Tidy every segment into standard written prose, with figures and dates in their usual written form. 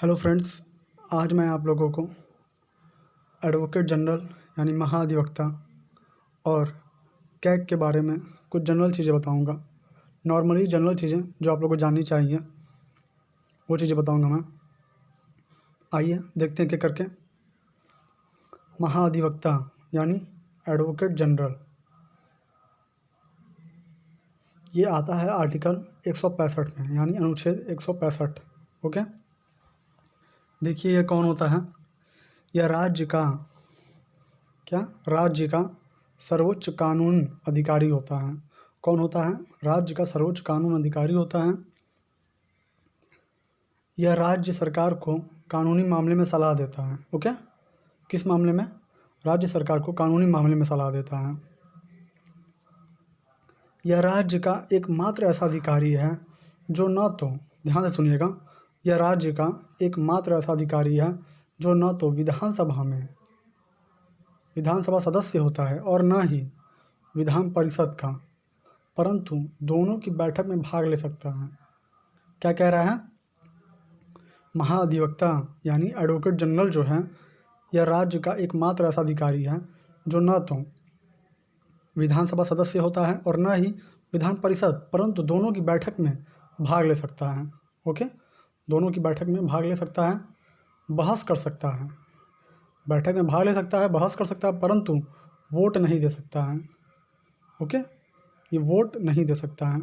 Hello friends, आज मैं आप लोगों को एडवोकेट जनरल यानी महाधिवक्ता और कैग के बारे में कुछ जनरल चीज़ें बताऊंगा। नॉर्मली जनरल चीज़ें जो आप लोगों को जाननी चाहिए वो चीज़ें बताऊंगा मैं। आइए देखते हैं क्या करके। महाधिवक्ता यानी एडवोकेट जनरल, ये आता है आर्टिकल 165 में, यानी अनुच्छेद 165। ओके, देखिए ये कौन होता है। यह राज्य का सर्वोच्च कानून अधिकारी होता है। कौन होता है? राज्य का सर्वोच्च कानून अधिकारी होता है। यह राज्य सरकार को कानूनी मामले में सलाह देता है। ओके, किस मामले में? राज्य सरकार को कानूनी मामले में सलाह देता है। यह राज्य का एकमात्र ऐसा अधिकारी है जो न तो, ध्यान से सुनिएगा, यह राज्य का एकमात्र ऐसा अधिकारी है जो न तो विधानसभा सदस्य होता है और न ही विधान परिषद का, परंतु दोनों की बैठक में भाग ले सकता है। क्या कह रहा है? महाधिवक्ता यानी एडवोकेट जनरल जो है, यह राज्य का एकमात्र ऐसा अधिकारी है जो न तो विधानसभा सदस्य होता है और न ही विधान परिषद, परंतु दोनों की बैठक में भाग ले सकता है। ओके, दोनों की बैठक में भाग ले सकता है, बहस कर सकता है, बैठक में भाग ले सकता है, बहस कर सकता है, परंतु वोट नहीं दे सकता है। ओके, ये वोट नहीं दे सकता है।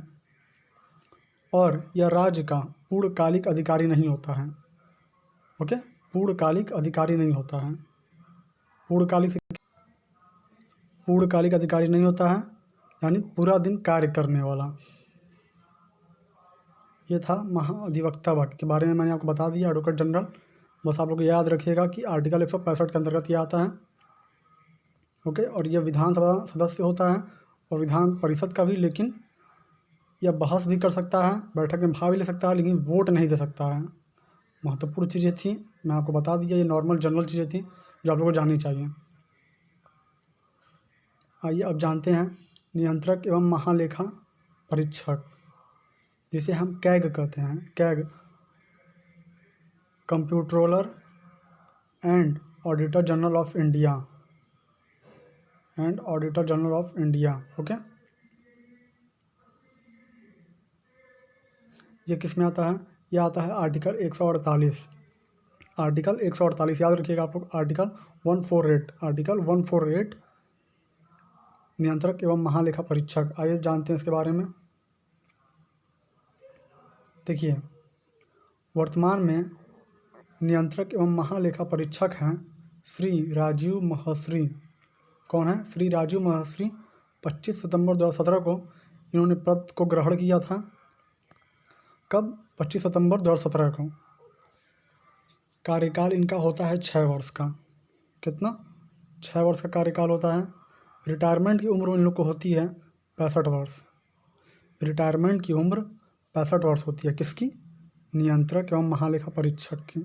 और यह राज्य का पूर्णकालिक अधिकारी नहीं होता है। ओके, पूर्णकालिक अधिकारी नहीं होता है। पूर्णकालिक अधिकारी नहीं होता है, यानी पूरा दिन कार्य करने वाला। ये था महाधिवक्ता के बारे में, मैंने आपको बता दिया, एडवोकेट जनरल। बस आप लोग याद रखिएगा कि आर्टिकल 165 के अंतर्गत ये आता है। ओके, और यह विधानसभा सदस्य होता है और विधान परिषद का भी, लेकिन यह बहस भी कर सकता है, बैठक में भाग भी ले सकता है, लेकिन वोट नहीं दे सकता है। महत्वपूर्ण चीज़ें थी, मैं आपको बता दिया। ये नॉर्मल जनरल चीज़ें थी जो आप लोगों को जाननी चाहिए। आइए अब जानते हैं नियंत्रक एवं महालेखा परीक्षक, जिसे हम कैग कहते हैं। CAG, comptroller and auditor general of India, okay. ये किस में आता है? ये आता है आर्टिकल 148। आर्टिकल 148 याद रखिएगा आप लोग। आर्टिकल 148 नियंत्रक एवं महालेखा परीक्षक। आइए जानते हैं इसके बारे में। देखिए, वर्तमान में नियंत्रक एवं महालेखा परीक्षक हैं श्री राजीव महर्षि। कौन है? श्री राजीव महर्षि। 25 सितंबर 2017 को इन्होंने पद को ग्रहण किया था। कब? 25 सितंबर 2017 को। कार्यकाल इनका होता है 6 वर्ष का। कितना? 6 वर्ष का कार्यकाल होता है। रिटायरमेंट की उम्र इन लोग को होती है 65 वर्ष। रिटायरमेंट की उम्र 65 वर्ष होती है। किसकी? नियंत्रक एवं महालेखा परीक्षक की,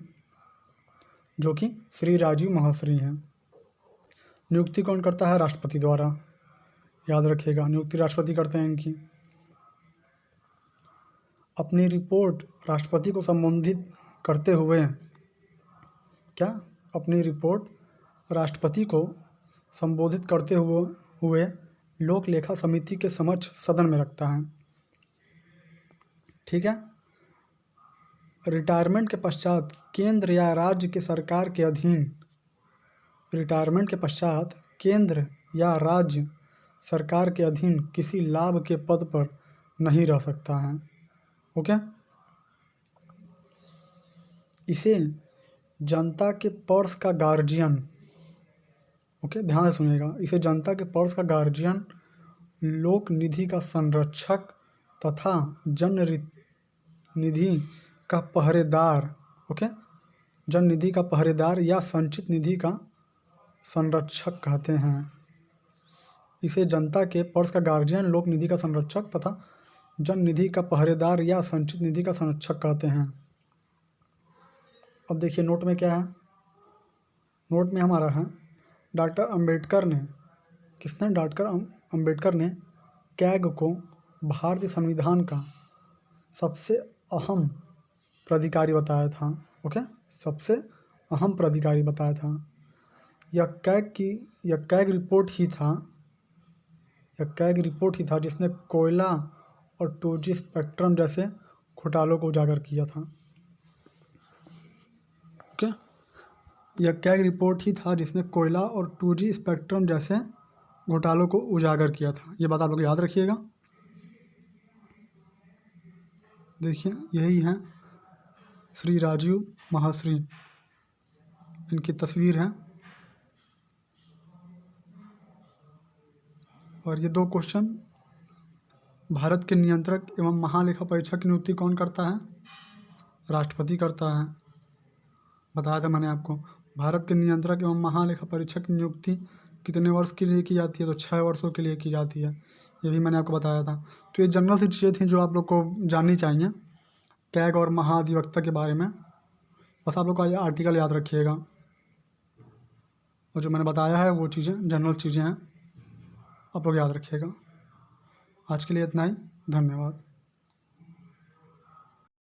जो कि श्री राजीव महर्षि हैं। नियुक्ति कौन करता है? राष्ट्रपति द्वारा। याद रखिएगा, नियुक्ति राष्ट्रपति करते हैं इनकी। अपनी रिपोर्ट राष्ट्रपति को संबोधित करते हुए, क्या? अपनी रिपोर्ट राष्ट्रपति को संबोधित करते हुए लोक लेखा समिति के समक्ष सदन में रखता है। ठीक है। रिटायरमेंट के पश्चात केंद्र या राज्य की सरकार के अधीन, रिटायरमेंट के पश्चात केंद्र या राज्य सरकार के अधीन किसी लाभ के पद पर नहीं रह सकता है। ओके, इसे जनता के पर्स का गार्जियन, ओके ध्यान से सुनिएगा, इसे जनता के पर्स का गार्जियन, लोक निधि का संरक्षक तथा जन निधि का पहरेदार, ओके, जन निधि का पहरेदार या संचित निधि का संरक्षक कहते हैं। इसे जनता के पर्स का गार्जियन, लोक निधि का संरक्षक तथा जन निधि का पहरेदार या संचित निधि का संरक्षक कहते हैं। अब देखिए नोट में क्या है। नोट में हमारा है, डॉक्टर अंबेडकर ने, किसने? डॉक्टर अंबेडकर ने कैग को भारतीय संविधान का सबसे अहम प्राधिकारी बताया था। ओके, सबसे अहम प्राधिकारी बताया था। यह कैग रिपोर्ट ही था जिसने कोयला और 2G स्पेक्ट्रम जैसे घोटालों को उजागर किया था। ओके, यह कैग रिपोर्ट ही था जिसने कोयला और 2G स्पेक्ट्रम जैसे घोटालों को उजागर किया था। ये बात आप लोग याद रखिएगा। देखिए, यही है श्री राजीव महाश्री, इनकी तस्वीर है। और ये 2 क्वेश्चन, भारत के नियंत्रक एवं महालेखा परीक्षक की नियुक्ति कौन करता है? राष्ट्रपति करता है। बताया था मैंने आपको। भारत के नियंत्रक एवं महालेखा परीक्षक की नियुक्ति कितने वर्ष के लिए की जाती है? तो 6 वर्षों के लिए की जाती है। ये भी मैंने आपको बताया था। तो ये जनरल सी चीज़ें थी जो आप लोग को जाननी चाहिए कैग और महाधिवक्ता के बारे में। बस आप लोग का ये आर्टिकल याद रखिएगा, और जो मैंने बताया है वो चीज़ें जनरल चीज़ें हैं, आप लोग याद रखिएगा। आज के लिए इतना ही। धन्यवाद।